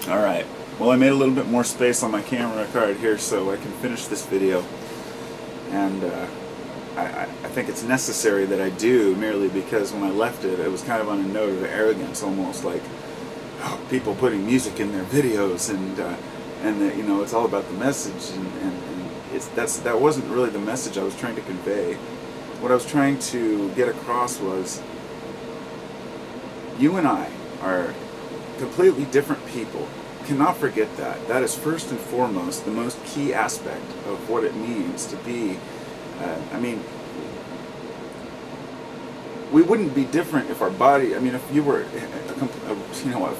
Alright, well I made a little bit more space on my camera card here so I can finish this video. And I think it's necessary that I do, merely because when I left it, it was kind of on a note of arrogance, almost like people putting music in their videos, and that, you know, it's all about the message, and that wasn't really the message I was trying to convey. What I was trying to get across was, you and I are completely different people. Cannot forget that. That is first and foremost the most key aspect of what it means to be. I mean, we wouldn't be different if our body. I mean, if you were, a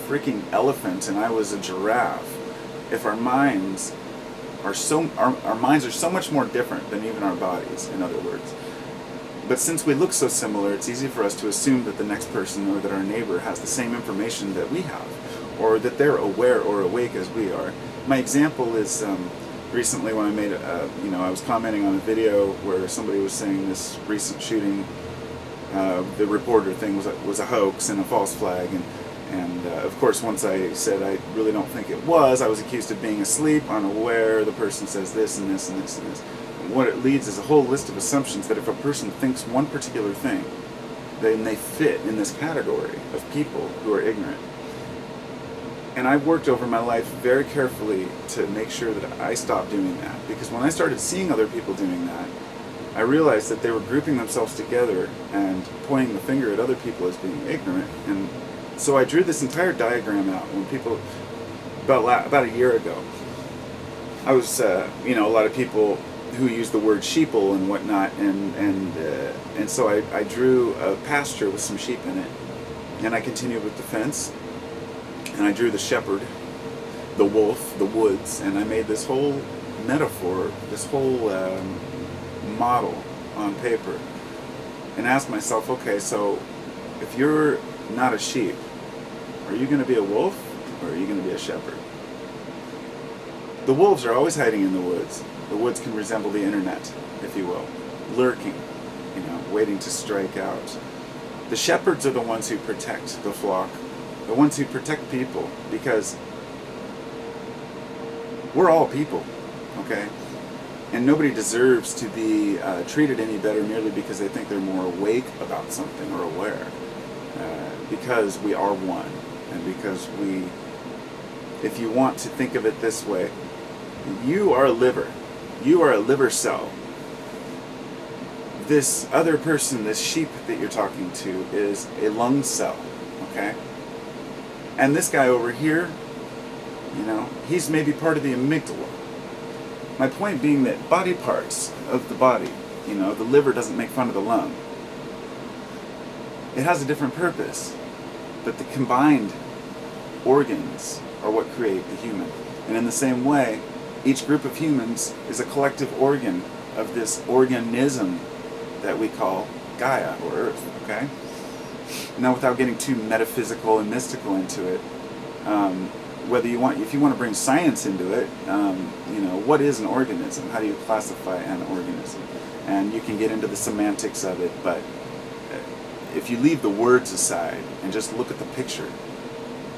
freaking elephant and I was a giraffe. If our minds are our minds are so much more different than even our bodies. In other words. But since we look so similar, it's easy for us to assume that the next person or that our neighbor has the same information that we have, or that they're aware or awake as we are. My example is recently when I made, I was commenting on a video where somebody was saying this recent shooting, the reporter thing was a hoax and a false flag, and of course once I said I really don't think it was, I was accused of being asleep, unaware, the person says this and this and this and this. What it leads is a whole list of assumptions that if a person thinks one particular thing, then they fit in this category of people who are ignorant. And I've worked over my life very carefully to make sure that I stopped doing that, because when I started seeing other people doing that, I realized that they were grouping themselves together and pointing the finger at other people as being ignorant. And so I drew this entire diagram out when people, about a year ago, I was, a lot of people who use the word sheeple and whatnot, and so I drew a pasture with some sheep in it, and I continued with the fence, and I drew the shepherd, the wolf, the woods, and I made this whole metaphor, this whole model on paper, and asked myself, okay, so if you're not a sheep, are you going to be a wolf, or are you going to be a shepherd? The wolves are always hiding in the woods. The woods can resemble the internet, if you will, lurking, waiting to strike out. The shepherds are the ones who protect the flock, the ones who protect people, because we're all people, okay? And nobody deserves to be treated any better merely because they think they're more awake about something or aware, because we are one, and because if you want to think of it this way, you are a liver. You are a liver cell. This other person, this sheep that you're talking to, is a lung cell, okay? And this guy over here, he's maybe part of the amygdala. My point being that body parts of the body, the liver doesn't make fun of the lung. It has a different purpose, but the combined organs are what create the human. And in the same way, each group of humans is a collective organ of this organism that we call Gaia, or Earth, okay? Now, without getting too metaphysical and mystical into it, if you want to bring science into it, what is an organism? How do you classify an organism? And you can get into the semantics of it, but if you leave the words aside and just look at the picture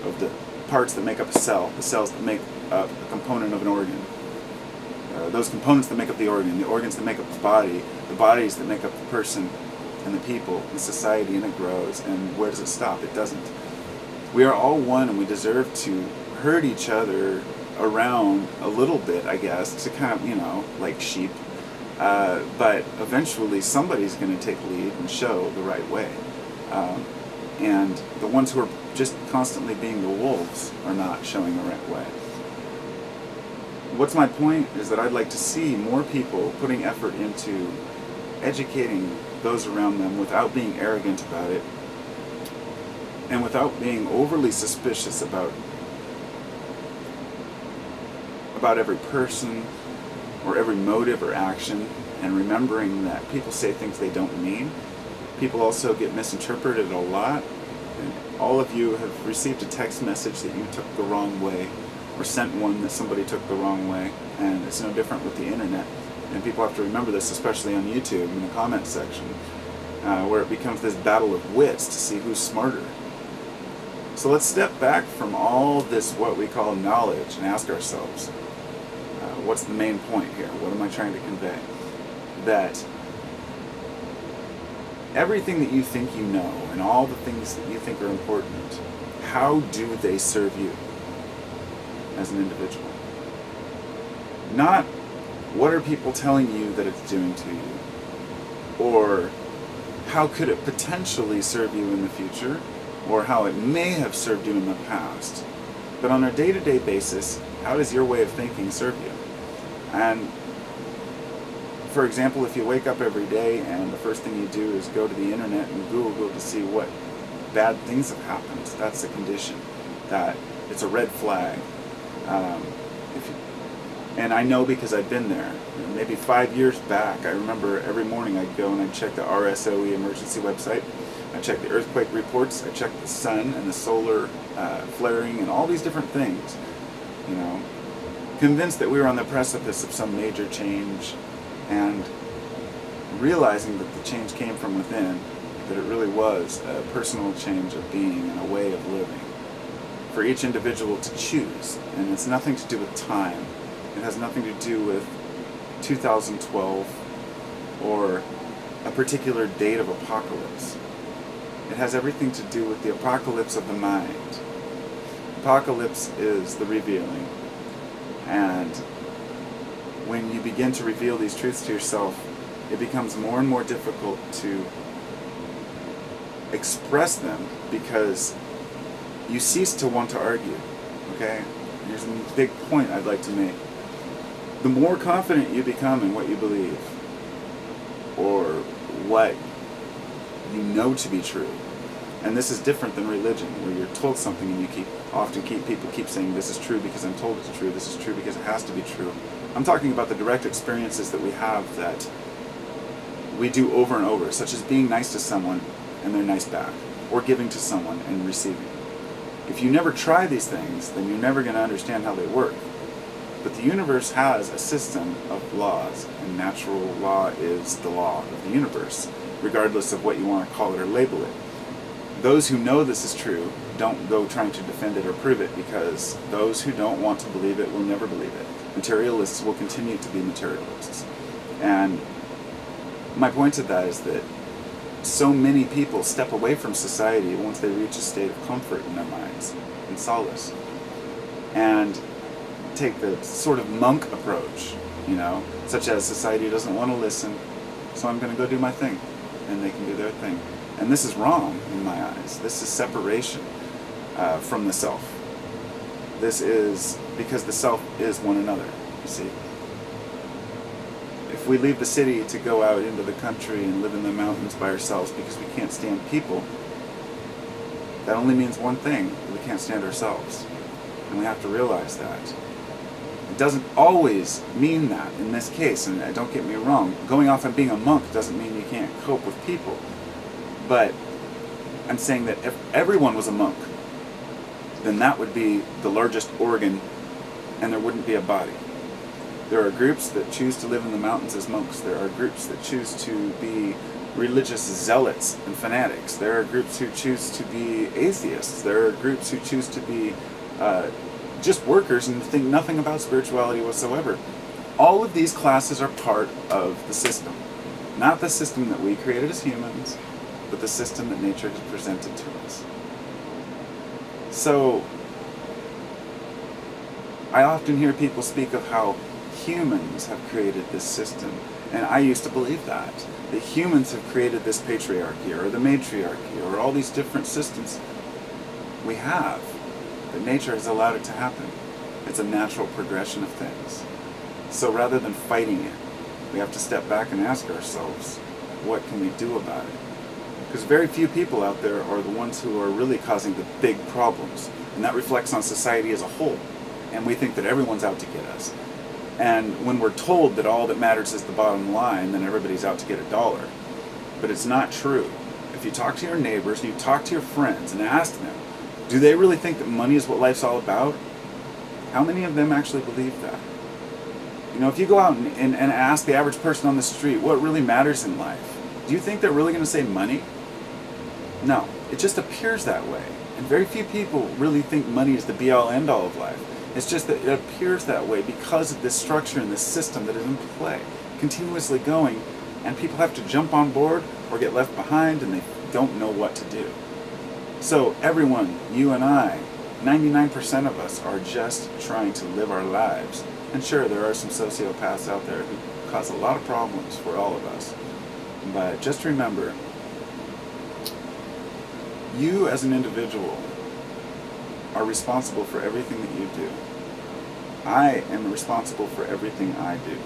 of the parts that make up a cell, the cells that make up a component of an organ, those components that make up the organs that make up the bodies that make up the person and the people, the society, and it grows. And where does it stop? It doesn't. We are all one, and we deserve to herd each other around a little bit, I guess, to kind of, like sheep. But eventually somebody's going to take lead and show the right way. And the ones who are just constantly being the wolves are not showing the right way. What's my point is that I'd like to see more people putting effort into educating those around them without being arrogant about it, and without being overly suspicious about every person or every motive or action, and remembering that people say things they don't mean. People also get misinterpreted a lot, and all of you have received a text message that you took the wrong way, or sent one that somebody took the wrong way, and it's no different with the internet. And people have to remember this, especially on YouTube in the comment section, where it becomes this battle of wits to see who's smarter. So let's step back from all this, what we call knowledge, and ask ourselves, what's the main point here? What am I trying to convey? That everything that you think you know and all the things that you think are important, how do they serve you as an individual? Not what are people telling you that it's doing to you, or how could it potentially serve you in the future, or how it may have served you in the past. But on a day-to-day basis, how does your way of thinking serve you? And for example, if you wake up every day and the first thing you do is go to the internet and Google to see what bad things have happened, that's a condition. That it's a red flag. And I know because I've been there. Maybe 5 years back, I remember every morning I'd go and I'd check the RSOE emergency website. I checked the earthquake reports. I checked the sun and the solar flaring and all these different things. You know, convinced that we were on the precipice of some major change, and realizing that the change came from within, that it really was a personal change of being and a way of living for each individual to choose. And it's nothing to do with time. It has nothing to do with 2012 or a particular date of apocalypse. It has everything to do with the apocalypse of the mind. Apocalypse is the revealing. And when you begin to reveal these truths to yourself, it becomes more and more difficult to express them because you cease to want to argue. Okay? Here's a big point I'd like to make. The more confident you become in what you believe, or what you know to be true, and this is different than religion, where you're told something and people keep saying, this is true because I'm told it's true, this is true because it has to be true. I'm talking about the direct experiences that we have that we do over and over, such as being nice to someone and they're nice back, or giving to someone and receiving. If you never try these things, then you're never going to understand how they work. But the universe has a system of laws, and natural law is the law of the universe, regardless of what you want to call it or label it. Those who know this is true don't go trying to defend it or prove it, because those who don't want to believe it will never believe it. Materialists will continue to be materialists. And my point to that is that so many people step away from society once they reach a state of comfort in their minds and solace, and take the sort of monk approach, you know, such as society doesn't want to listen, so I'm going to go do my thing, and they can do their thing. And this is wrong in my eyes. This is separation from the self. This is because the self is one another, you see. If we leave the city to go out into the country and live in the mountains by ourselves because we can't stand people, that only means one thing: we can't stand ourselves. And we have to realize that. It doesn't always mean that in this case, and don't get me wrong, going off and being a monk doesn't mean you can't cope with people. But I'm saying that if everyone was a monk, then that would be the largest organ and there wouldn't be a body. There are groups that choose to live in the mountains as monks. There are groups that choose to be religious zealots and fanatics. There are groups who choose to be atheists. There are groups who choose to be just workers and think nothing about spirituality whatsoever. All of these classes are part of the system. Not the system that we created as humans, but the system that nature has presented to us. So, I often hear people speak of how humans have created this system, and I used to believe that humans have created this patriarchy or the matriarchy or all these different systems. We have, but nature has allowed it to happen. It's a natural progression of things. So rather than fighting it, we have to step back and ask ourselves, what can we do about it? Because very few people out there are the ones who are really causing the big problems, and that reflects on society as a whole. And we think that everyone's out to get us. And when we're told that all that matters is the bottom line, then everybody's out to get $1. But it's not true. If you talk to your neighbors, and you talk to your friends and ask them, do they really think that money is what life's all about? How many of them actually believe that? You know, if you go out and ask the average person on the street what really matters in life, do you think they're really going to say money? No, it just appears that way. And very few people really think money is the be-all, end-all of life. It's just that it appears that way because of this structure and this system that is in play, continuously going, and people have to jump on board or get left behind, and they don't know what to do. So everyone, you and I, 99% of us are just trying to live our lives. And sure, there are some sociopaths out there who cause a lot of problems for all of us. But just remember, you as an individual are responsible for everything that you do. I am responsible for everything I do.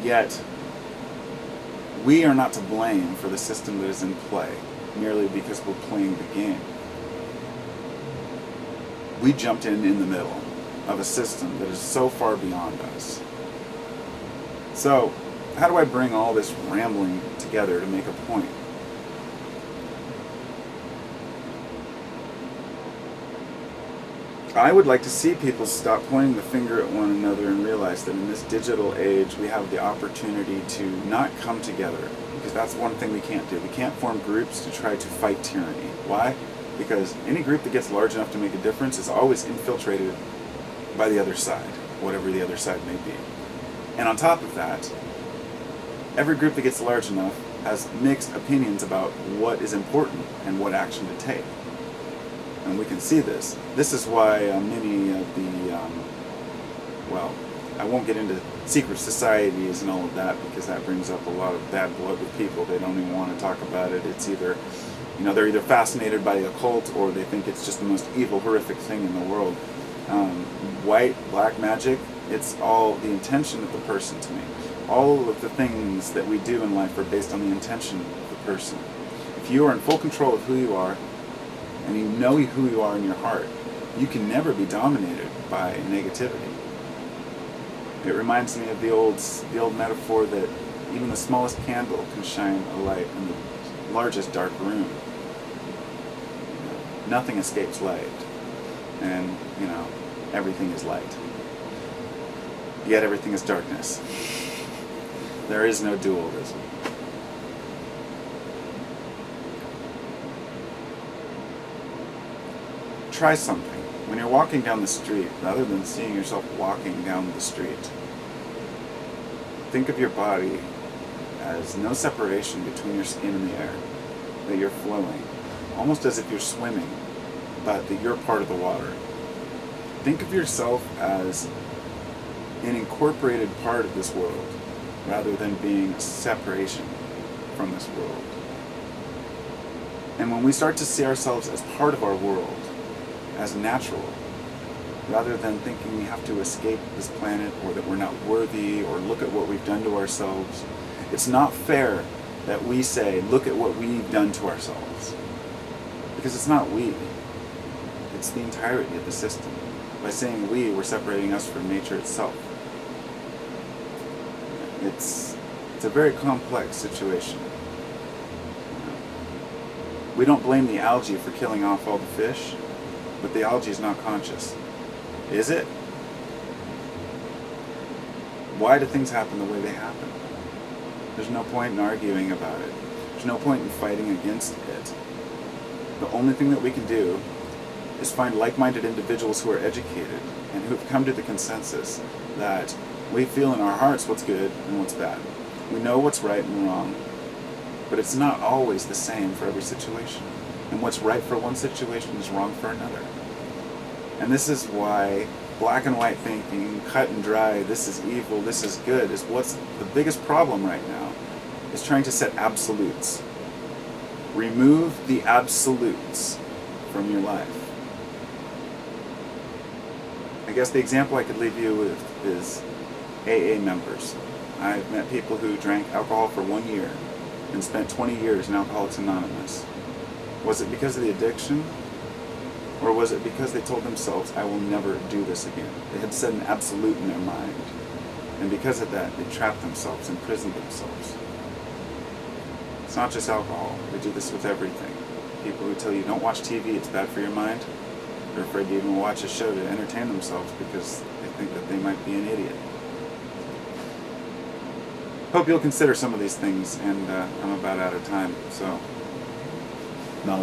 Yet, we are not to blame for the system that is in play, merely because we're playing the game. We jumped in the middle of a system that is so far beyond us. So, how do I bring all this rambling together to make a point? I would like to see people stop pointing the finger at one another and realize that in this digital age we have the opportunity to not come together, because that's one thing we can't do. We can't form groups to try to fight tyranny. Why? Because any group that gets large enough to make a difference is always infiltrated by the other side, whatever the other side may be. And on top of that, every group that gets large enough has mixed opinions about what is important and what action to take. And we can see this. This is why many of the, well, I won't get into secret societies and all of that, because that brings up a lot of bad blood with people. They don't even want to talk about it. It's either, they're either fascinated by the occult, or they think it's just the most evil, horrific thing in the world. White, black magic, it's all the intention of the person to me. All of the things that we do in life are based on the intention of the person. If you are in full control of who you are, and you know who you are in your heart, you can never be dominated by negativity. It reminds me of the old metaphor that even the smallest candle can shine a light in the largest dark room. Nothing escapes light, and everything is light. Yet everything is darkness. There is no dualism. Try something. When you're walking down the street, rather than seeing yourself walking down the street, think of your body as no separation between your skin and the air, that you're flowing, almost as if you're swimming, but that you're part of the water. Think of yourself as an incorporated part of this world, rather than being a separation from this world. And when we start to see ourselves as part of our world, as natural, rather than thinking we have to escape this planet, or that we're not worthy, or look at what we've done to ourselves. It's not fair that we say, look at what we've done to ourselves. Because it's not we. It's the entirety of the system. By saying we, we're separating us from nature itself. It's a very complex situation. We don't blame the algae for killing off all the fish, but the algae is not conscious. Is it? Why do things happen the way they happen? There's no point in arguing about it. There's no point in fighting against it. The only thing that we can do is find like-minded individuals who are educated and who have come to the consensus that we feel in our hearts what's good and what's bad. We know what's right and wrong, but it's not always the same for every situation. And what's right for one situation is wrong for another. And this is why black and white thinking, cut and dry, this is evil, this is good, is what's the biggest problem right now, is trying to set absolutes. Remove the absolutes from your life. I guess the example I could leave you with is AA members. I've met people who drank alcohol for 1 year and spent 20 years in Alcoholics Anonymous. Was it because of the addiction? Or was it because they told themselves, I will never do this again? They had set an absolute in their mind. And because of that, they trapped themselves, imprisoned themselves. It's not just alcohol. They do this with everything. People who tell you, don't watch TV, it's bad for your mind. They're afraid to even watch a show to entertain themselves because they think that they might be an idiot. Hope you'll consider some of these things, and I'm about out of time, so